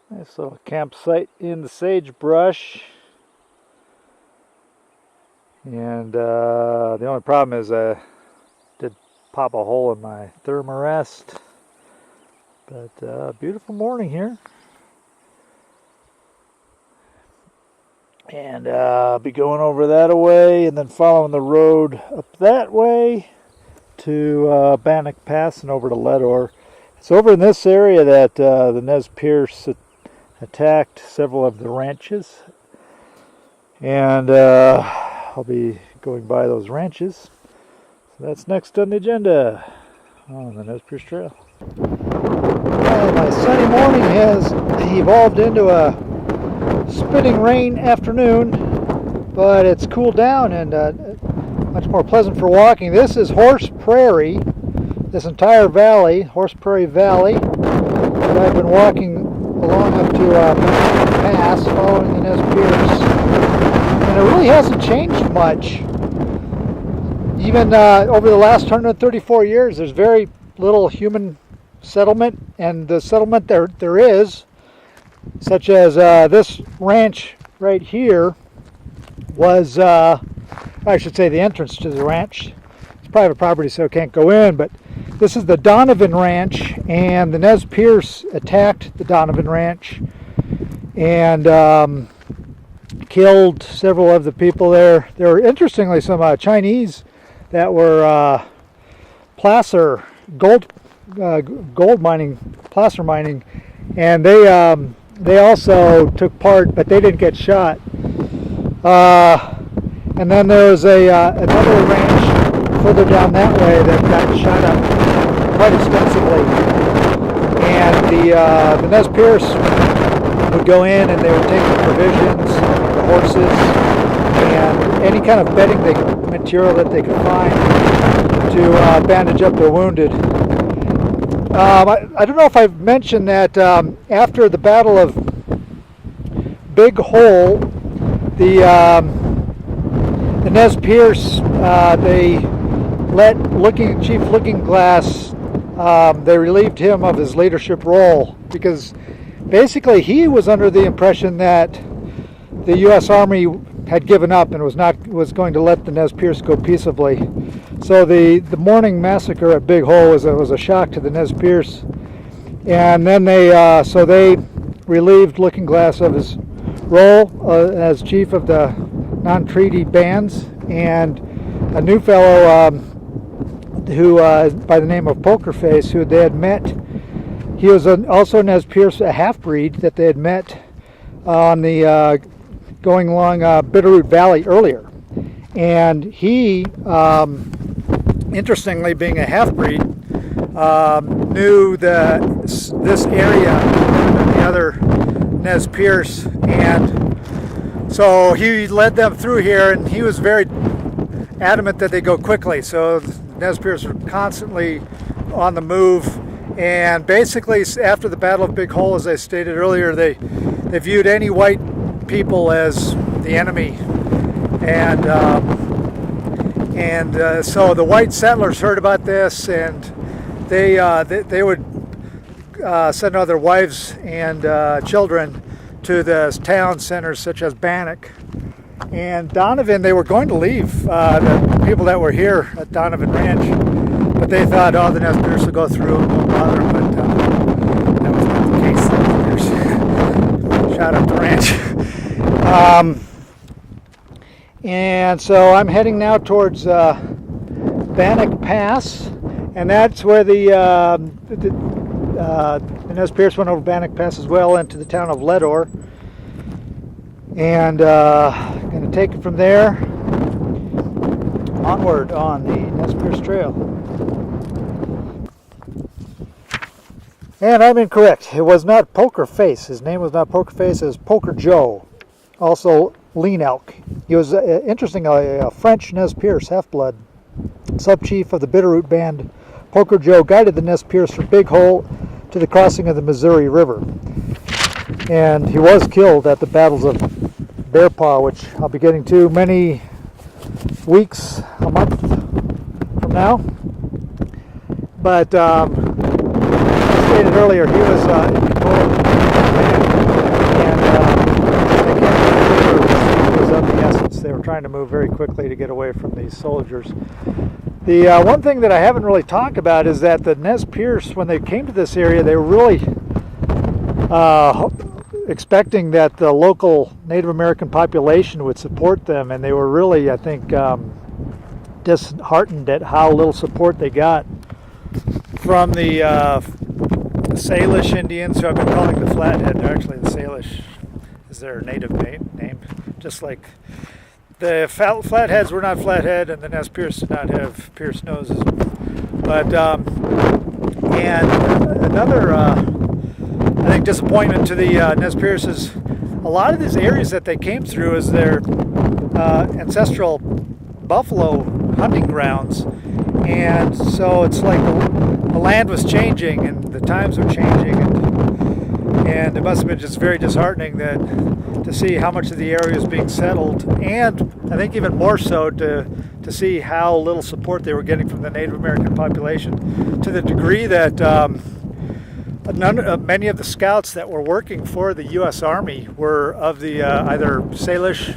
Nice little campsite in the sagebrush. And the only problem is I did pop a hole in my thermarest. But beautiful morning here. And I'll be going over that away and then following the road up that way to Bannock Pass and over to Ledor. It's over in this area that the Nez Perce attacked several of the ranches. And I'll be going by those ranches. So that's next on the agenda on the Nez Perce Trail. Well, my sunny morning has evolved into a spitting rain afternoon, but it's cooled down and much more pleasant for walking. This is Horse Prairie, this entire valley, Horse Prairie Valley, that I've been walking along up to Pass, following the Nez Perce, and it really hasn't changed much. Even over the last 134 years, there's very little human settlement, and the settlement there is, such as this ranch right here, was, I should say the entrance to the ranch. It's private property, so it can't go in, but this is the Donovan Ranch, and the Nez Perce attacked the Donovan Ranch and killed several of the people there. There were, interestingly, some Chinese that were placer, gold mining, placer mining, and they also took part, but they didn't get shot. And then there was another ranch further down that way that got shot up quite extensively. And the Nez Perce would go in and they would take the provisions, the horses, and any kind of bedding material that they could find to bandage up their wounded. I don't know if I've mentioned that after the Battle of Big Hole, the Nez Perce, they let Chief Looking Glass, they relieved him of his leadership role, because basically he was under the impression that the U.S. Army had given up and was going to let the Nez Perce go peaceably. So the morning massacre at Big Hole was a shock to the Nez Perce, and then they relieved Looking Glass of his role as chief of the non-treaty bands, and a new fellow who by the name of Poker Face, who they had met. He was also Nez Perce, a half-breed that they had met on the going along Bitterroot Valley earlier, and he, interestingly, being a half-breed, knew this area and the other Nez Perce, and so he led them through here, and he was very adamant that they go quickly. So the Nez Perce were constantly on the move, and basically after the Battle of Big Hole, as I stated earlier, they viewed any white people as the enemy, and so the white settlers heard about this, and they would send all their wives and children to the town centers such as Bannock. And Donovan, they were going to leave the people that were here at Donovan Ranch, but they thought, oh, the Nez Perce will go through and won't bother them, but that was not the case. The Nez Perce shot up the ranch. And so I'm heading now towards Bannock Pass, and that's where the Nez Perce went over Bannock Pass as well into the town of Ledor, and going to take it from there onward on the Nez Perce Trail. And I'm incorrect. It was not Poker Face. His name was not Poker Face. It was Poker Joe, also Lean Elk. He was, interestingly, a French Nez Perce half-blood, sub-chief of the Bitterroot Band. Poker Joe guided the Nez Perce from Big Hole to the crossing of the Missouri River. And he was killed at the battles of Bear Paw, which I'll be getting to many weeks, a month from now. But as I stated earlier, he was in control of the band. trying to move very quickly to get away from these soldiers. The one thing that I haven't really talked about is that the Nez Perce, when they came to this area, they were really expecting that the local Native American population would support them, and they were really, I think, disheartened at how little support they got from the Salish Indians, who I've been calling the Flathead. They're actually the Salish is their native name. Just like the Flatheads were not flathead, and the Nez Perce did not have pierced noses. But and another, I think, disappointment to the Nez Perce is a lot of these areas that they came through is their ancestral buffalo hunting grounds, and so it's like the land was changing and the times were changing, and it must have been just very disheartening that to see how much of the area is being settled, and I think even more so to see how little support they were getting from the Native American population, to the degree that many of the scouts that were working for the U.S. Army were of the either Salish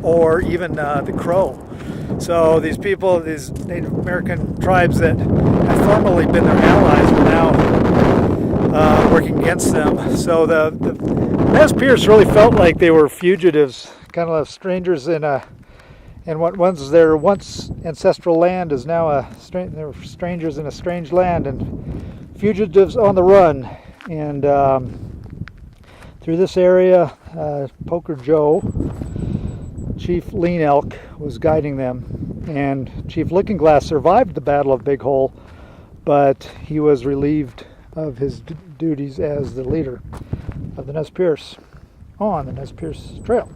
or even the Crow. So these people, these Native American tribes that had formerly been their allies, were now working against them. So the Nez Perce really felt like they were fugitives, kind of strangers in what was their once ancestral land is now they're strangers in a strange land and fugitives on the run. And through this area, Poker Joe, Chief Lean Elk, was guiding them, and Chief Looking Glass survived the Battle of Big Hole, but he was relieved of his duties as the leader of the Nez Perce on the Nez Perce Trail.